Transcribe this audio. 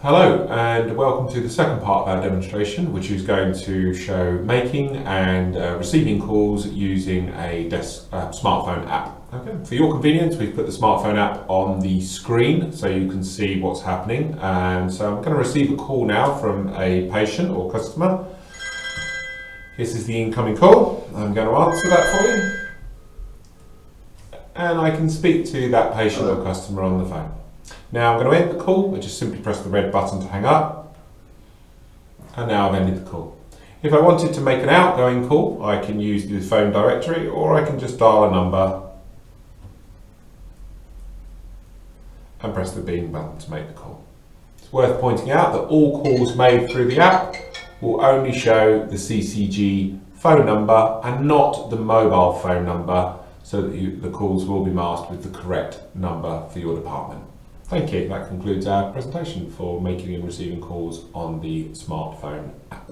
Hello and welcome to the second part of our demonstration, which is going to show making and receiving calls using a smartphone app. Okay. For your convenience, we've put the smartphone app on the screen so you can see what's happening. And so I'm going to receive a call now from a patient or customer. This is the incoming call. I'm going to answer that for you. And I can speak to that patient or customer on the phone. Now I'm going to end the call. I just simply press the red button to hang up. And now I've ended the call. If I wanted to make an outgoing call, I can use the phone directory, or I can just dial a number and press the beam button to make the call. It's worth pointing out that all calls made through the app will only show the CCG phone number and not the mobile phone number, so that the calls will be masked with the correct number for your department. Thank you. That concludes our presentation for making and receiving calls on the smartphone app.